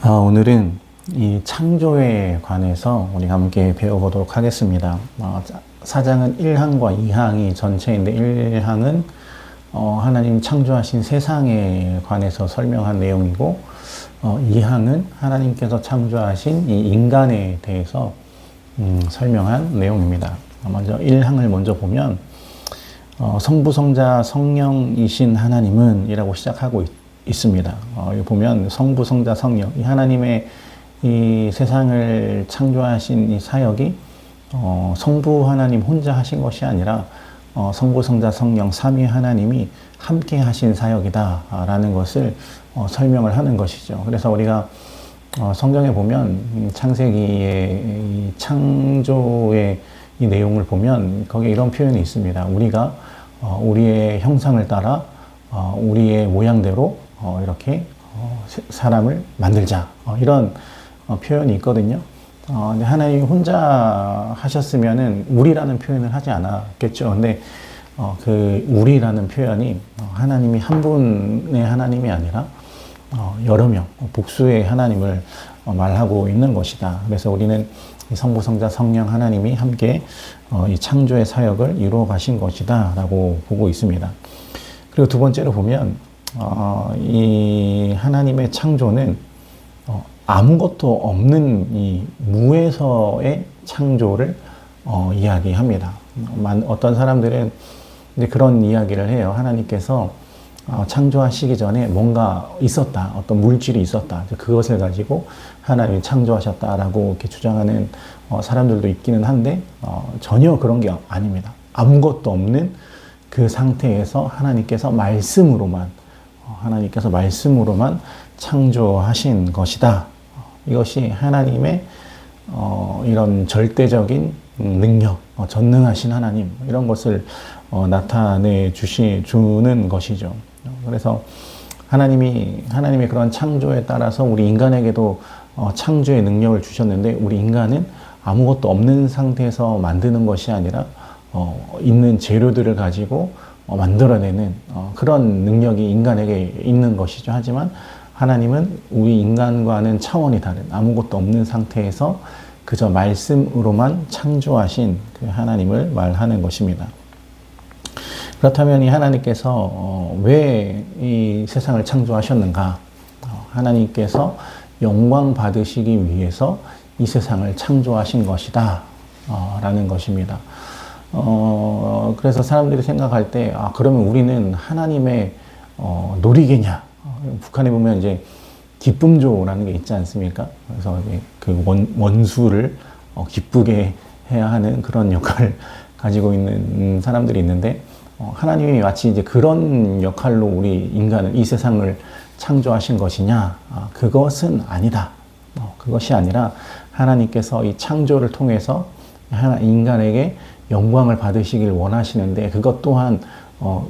오늘은 이 창조에 관해서 우리가 함께 배워보도록 하겠습니다. 4장은 1항과 2항이 전체인데 1항은 하나님 창조하신 세상에 관해서 설명한 내용이고 2항은 하나님께서 창조하신 이 인간에 대해서 설명한 내용입니다. 먼저 1항을 먼저 보면 성부, 성자, 성령이신 하나님은 이라고 시작하고 있습니다. 여기 보면 성부, 성자, 성령, 이 하나님의 이 세상을 창조하신 이 사역이 성부 하나님 혼자 하신 것이 아니라 성부, 성자, 성령 삼위 하나님이 함께 하신 사역이다라는 것을 설명을 하는 것이죠. 그래서 우리가 성경에 보면 창세기의 이 창조의 이 내용을 보면 거기에 이런 표현이 있습니다. 우리가 우리의 형상을 따라 우리의 모양대로 이렇게 사람을 만들자, 이런 표현이 있거든요. 근데 하나님이 혼자 하셨으면은 우리라는 표현을 하지 않았겠죠. 근데 그 우리라는 표현이 하나님이 한 분의 하나님이 아니라 여러 명, 복수의 하나님을 말하고 있는 것이다. 그래서 우리는 성부, 성자, 성령 하나님이 함께 이 창조의 사역을 이루어 가신 것이다 라고 보고 있습니다. 그리고 두 번째로 보면 이 하나님의 창조는 아무것도 없는 이 무에서의 창조를 이야기합니다. 어떤 사람들은 이제 그런 이야기를 해요. 하나님께서 창조하시기 전에 뭔가 있었다, 어떤 물질이 있었다, 그것을 가지고 하나님이 창조하셨다라고 이렇게 주장하는 사람들도 있기는 한데 전혀 그런 게 아닙니다. 아무것도 없는 그 상태에서 하나님께서 말씀으로만 창조하신 것이다. 이것이 하나님의 이런 절대적인 능력, 전능하신 하나님, 이런 것을 나타내 주는 것이죠. 그래서 하나님의 그런 창조에 따라서 우리 인간에게도 창조의 능력을 주셨는데, 우리 인간은 아무것도 없는 상태에서 만드는 것이 아니라 있는 재료들을 가지고 만들어내는 그런 능력이 인간에게 있는 것이죠. 하지만 하나님은 우리 인간과는 차원이 다른, 아무것도 없는 상태에서 그저 말씀으로만 창조하신 그 하나님을 말하는 것입니다. 그렇다면 이 하나님께서 왜 이 세상을 창조하셨는가? 하나님께서 영광 받으시기 위해서 이 세상을 창조하신 것이다 라는 것입니다. 그래서 사람들이 생각할 때, 그러면 우리는 하나님의 놀이개냐? 북한에 보면 이제 기쁨조라는 게 있지 않습니까? 그래서 그 원수를 기쁘게 해야 하는 그런 역할을 가지고 있는 사람들이 있는데, 하나님이 마치 이제 그런 역할로 우리 인간을, 이 세상을 창조하신 것이냐? 그것은 아니다. 그것이 아니라 하나님께서 이 창조를 통해서 인간에게 영광을 받으시길 원하시는데, 그것 또한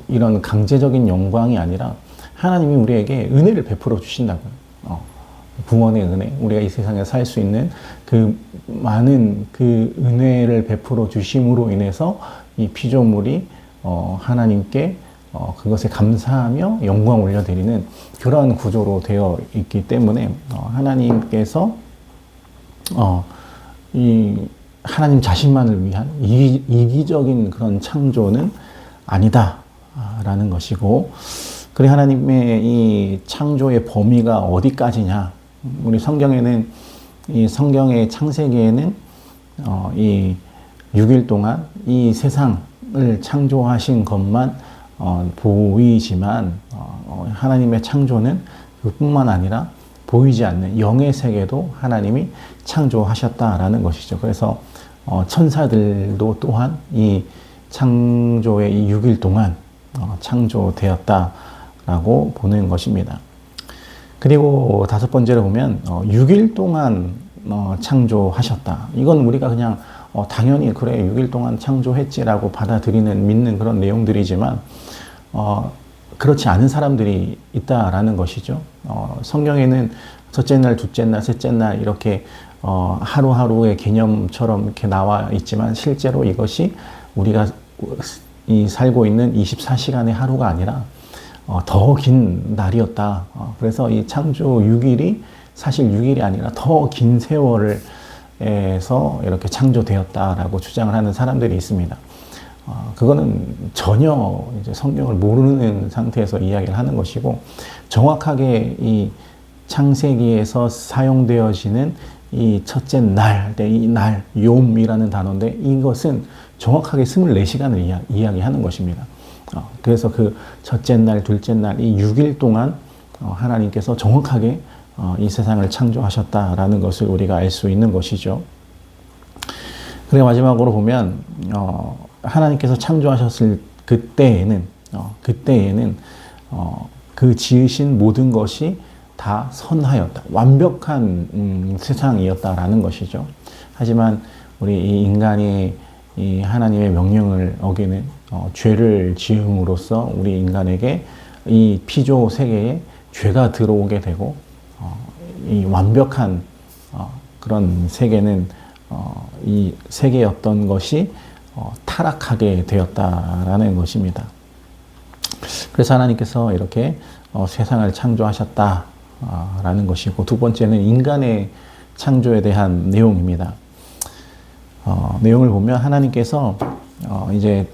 이런 강제적인 영광이 아니라 하나님이 우리에게 은혜를 베풀어 주신다고요. 구원의 은혜, 우리가 이 세상에 살 수 있는 그 많은 그 은혜를 베풀어 주심으로 인해서 이 피조물이 하나님께 그것에 감사하며 영광 올려드리는 그러한 구조로 되어 있기 때문에 하나님께서 이 하나님 자신만을 위한 이기적인 그런 창조는 아니다라는 것이고, 그리고 하나님의 이 창조의 범위가 어디까지냐? 우리 성경에는, 이 성경의 창세기에는 이 6일 동안 이 세상을 창조하신 것만 보이지만 하나님의 창조는 그뿐만 아니라 보이지 않는 영의 세계도 하나님이 창조하셨다라는 것이죠. 그래서 천사들도 또한 이 창조의 이 6일 동안 창조되었다라고 보는 것입니다. 그리고 다섯 번째로 보면 6일 동안 창조하셨다. 이건 우리가 그냥 당연히 그래 6일 동안 창조했지라고 받아들이는, 믿는 그런 내용들이지만 그렇지 않은 사람들이 있다라는 것이죠. 성경에는 첫째 날, 둘째 날, 셋째 날 이렇게 하루하루의 개념처럼 이렇게 나와 있지만, 실제로 이것이 우리가 살고 있는 24시간의 하루가 아니라 더 긴 날이었다. 그래서 이 창조 6일이 사실 6일이 아니라 더 긴 세월을 에서 이렇게 창조되었다라고 주장을 하는 사람들이 있습니다. 그거는 전혀 이제 성경을 모르는 상태에서 이야기를 하는 것이고, 정확하게 이 창세기에서 사용되어지는 이 첫째 날, 이 날, 욤이라는 단어인데, 이것은 정확하게 24시간을 이야기하는 것입니다. 그래서 그 첫째 날, 둘째 날, 이 6일 동안 하나님께서 정확하게 이 세상을 창조하셨다라는 것을 우리가 알 수 있는 것이죠. 그리고 마지막으로 보면 하나님께서 창조하셨을 그때에는 그 지으신 모든 것이 다 선하였다, 완벽한 세상이었다라는 것이죠. 하지만 우리 이 인간이 이 하나님의 명령을 어기는 죄를 지음으로써 우리 인간에게 이 피조 세계에 죄가 들어오게 되고, 이 완벽한 그런 세계는 이 세계였던 것이 타락하게 되었다라는 것입니다. 그래서 하나님께서 이렇게 세상을 창조하셨다라는 것이고, 두 번째는 인간의 창조에 대한 내용입니다. 내용을 보면 하나님께서 이제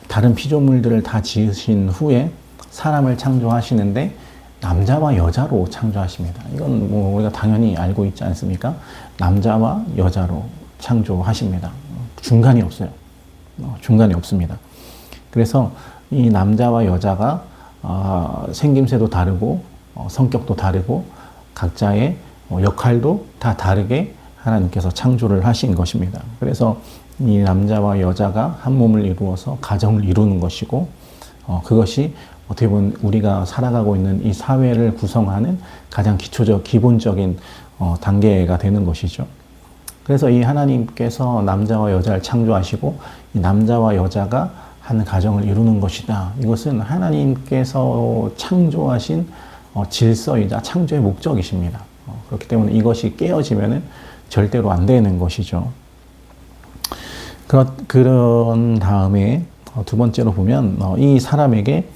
다른 피조물들을 다 지으신 후에 사람을 창조하시는데 남자와 여자로 창조하십니다. 이건 뭐 우리가 당연히 알고 있지 않습니까? 남자와 여자로 창조하십니다. 중간이 없어요. 중간이 없습니다. 그래서 이 남자와 여자가 생김새도 다르고 성격도 다르고 각자의 역할도 다 다르게 하나님께서 창조를 하신 것입니다. 그래서 이 남자와 여자가 한 몸을 이루어서 가정을 이루는 것이고, 그것이 어떻게 보면 우리가 살아가고 있는 이 사회를 구성하는 가장 기본적인 단계가 되는 것이죠. 그래서 이 하나님께서 남자와 여자를 창조하시고 이 남자와 여자가 한 가정을 이루는 것이다. 이것은 하나님께서 창조하신 질서이자 창조의 목적이십니다. 그렇기 때문에 이것이 깨어지면은 절대로 안 되는 것이죠. 그런 다음에 두 번째로 보면 이 사람에게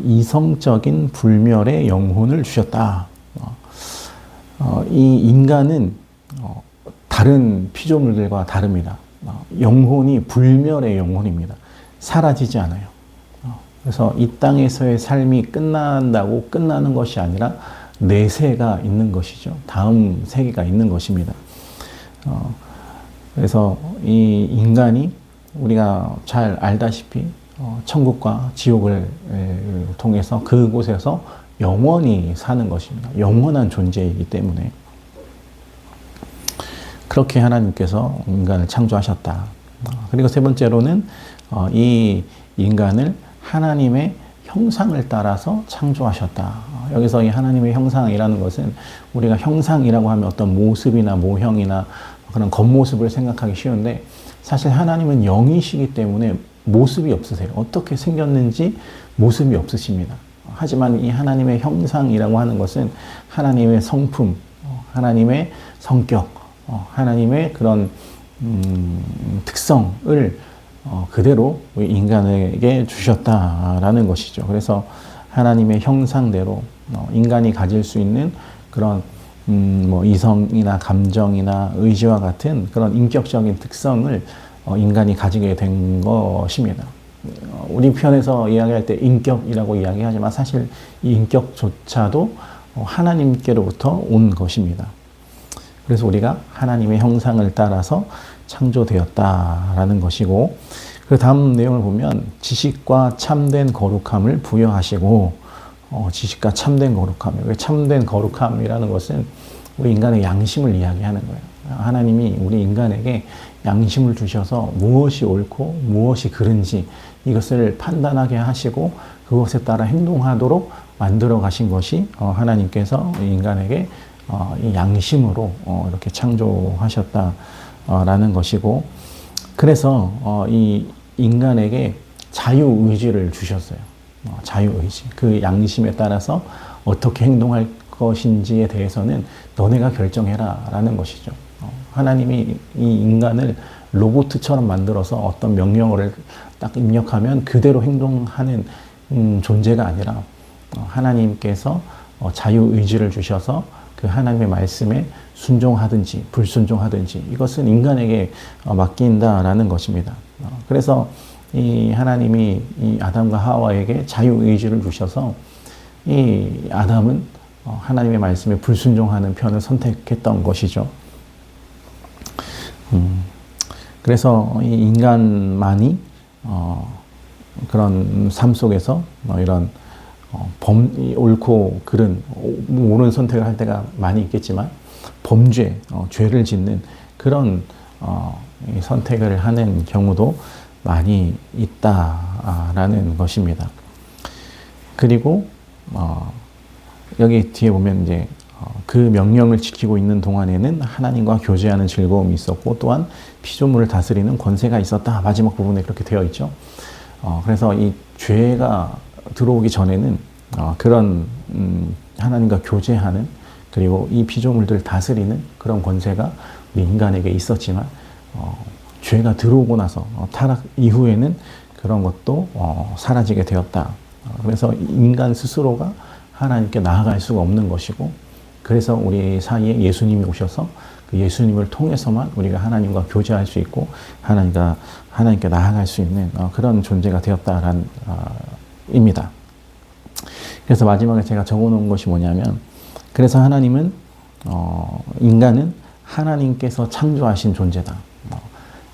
이성적인 불멸의 영혼을 주셨다. 이 인간은 다른 피조물들과 다릅니다. 영혼이 불멸의 영혼입니다. 사라지지 않아요. 그래서 이 땅에서의 삶이 끝난다고 끝나는 것이 아니라 내세가 있는 것이죠. 다음 세계가 있는 것입니다. 그래서 이 인간이 우리가 잘 알다시피 천국과 지옥을 통해서 그곳에서 영원히 사는 것입니다. 영원한 존재이기 때문에 그렇게 하나님께서 인간을 창조하셨다. 그리고 세 번째로는 이 인간을 하나님의 형상을 따라서 창조하셨다. 여기서 이 하나님의 형상이라는 것은 우리가 형상이라고 하면 어떤 모습이나 모형이나 그런 겉모습을 생각하기 쉬운데, 사실 하나님은 영이시기 때문에 모습이 없으세요. 어떻게 생겼는지 모습이 없으십니다. 하지만 이 하나님의 형상이라고 하는 것은 하나님의 성품, 하나님의 성격, 하나님의 그런 특성을 그대로 인간에게 주셨다라는 것이죠. 그래서 하나님의 형상대로 인간이 가질 수 있는 그런 뭐 이성이나 감정이나 의지와 같은 그런 인격적인 특성을 인간이 가지게 된 것입니다. 우리 편에서 이야기할 때 인격이라고 이야기하지만 사실 이 인격조차도 하나님께로부터 온 것입니다. 그래서 우리가 하나님의 형상을 따라서 창조되었다라는 것이고, 그 다음 내용을 보면 지식과 참된 거룩함을 부여하시고, 지식과 참된 거룩함. 참된 거룩함이라는 것은 우리 인간의 양심을 이야기하는 거예요. 하나님이 우리 인간에게 양심을 주셔서 무엇이 옳고 무엇이 그른지 이것을 판단하게 하시고 그것에 따라 행동하도록 만들어 가신 것이 하나님께서 인간에게 이 양심으로 이렇게 창조하셨다라는 것이고, 그래서 이 인간에게 자유의지를 주셨어요. 자유의지. 그 양심에 따라서 어떻게 행동할 것인지에 대해서는 너네가 결정해라 라는 것이죠. 하나님이 이 인간을 로봇처럼 만들어서 어떤 명령어를 딱 입력하면 그대로 행동하는 존재가 아니라 하나님께서 자유의지를 주셔서 그 하나님의 말씀에 순종하든지 불순종하든지 이것은 인간에게 맡긴다라는 것입니다. 그래서 이 하나님이 이 아담과 하와에게 자유의지를 주셔서 이 아담은 하나님의 말씀에 불순종하는 편을 선택했던 것이죠. 그래서 이 인간만이 그런 삶 속에서 이런 옳고 그른 옳은 선택을 할 때가 많이 있겠지만 범죄, 죄를 짓는 그런 선택을 하는 경우도 많이 있다라는 것입니다. 그리고 여기 뒤에 보면 이제 그 명령을 지키고 있는 동안에는 하나님과 교제하는 즐거움이 있었고 또한 피조물을 다스리는 권세가 있었다. 마지막 부분에 그렇게 되어 있죠. 그래서 이 죄가 들어오기 전에는 그런 하나님과 교제하는 그리고 이 피조물들을 다스리는 그런 권세가 우리 인간에게 있었지만 죄가 들어오고 나서 타락 이후에는 그런 것도 사라지게 되었다. 그래서 인간 스스로가 하나님께 나아갈 수가 없는 것이고 그래서 우리 사이에 예수님이 오셔서 그 예수님을 통해서만 우리가 하나님과 교제할 수 있고 하나님께 나아갈 수 있는 그런 존재가 되었다라는 입니다. 그래서 마지막에 제가 적어놓은 것이 뭐냐면 그래서 하나님은 인간은 하나님께서 창조하신 존재다.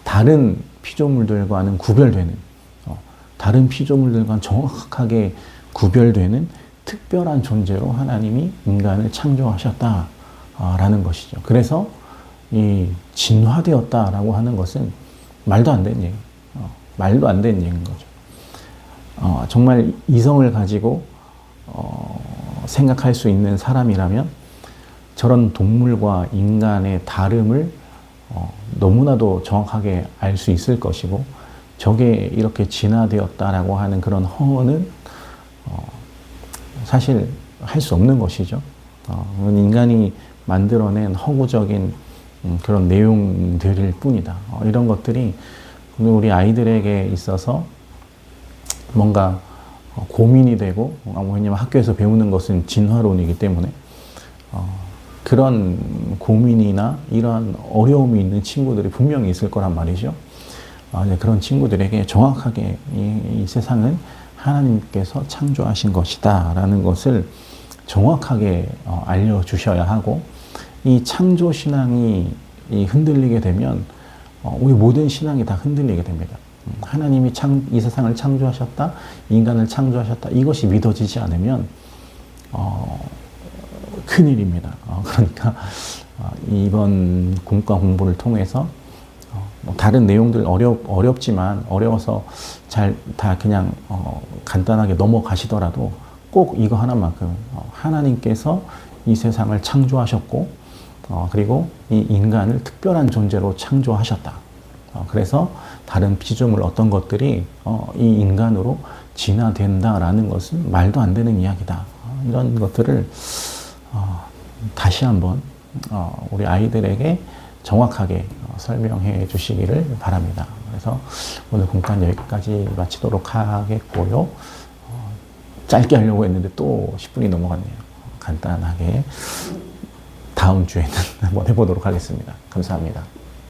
다른 피조물들과는 구별되는 다른 피조물들과는 정확하게 구별되는 특별한 존재로 하나님이 인간을 창조하셨다라는 것이죠. 그래서 이 진화되었다라고 하는 것은 말도 안 되는 얘기, 말도 안 되는 얘기인 거죠. 정말 이성을 가지고 생각할 수 있는 사람이라면 저런 동물과 인간의 다름을 너무나도 정확하게 알 수 있을 것이고 저게 이렇게 진화되었다라고 하는 그런 허언은 사실 할 수 없는 것이죠. 인간이 만들어낸 허구적인 그런 내용들일 뿐이다. 이런 것들이 우리 아이들에게 있어서 뭔가 고민이 되고 왜냐하면 학교에서 배우는 것은 진화론이기 때문에 그런 고민이나 이러한 어려움이 있는 친구들이 분명히 있을 거란 말이죠. 그런 친구들에게 정확하게 이 세상은 하나님께서 창조하신 것이다 라는 것을 정확하게 알려주셔야 하고 이 창조신앙이 흔들리게 되면 우리 모든 신앙이 다 흔들리게 됩니다. 하나님이 이 세상을 창조하셨다, 인간을 창조하셨다 이것이 믿어지지 않으면 큰일입니다. 그러니까 이번 공과 공부를 통해서 다른 내용들 어렵지만 어려워서 잘 다 그냥 간단하게 넘어가시더라도 꼭 이거 하나만큼 하나님께서 이 세상을 창조하셨고 그리고 이 인간을 특별한 존재로 창조하셨다. 그래서 다른 피조물 어떤 것들이 이 인간으로 진화된다라는 것은 말도 안 되는 이야기다. 이런 것들을 다시 한번 우리 아이들에게 정확하게 설명해 주시기를 바랍니다. 그래서 오늘 공부는 여기까지 마치도록 하겠고요. 짧게 하려고 했는데 또 10분이 넘어갔네요. 간단하게 다음 주에는 한번 해보도록 하겠습니다. 감사합니다.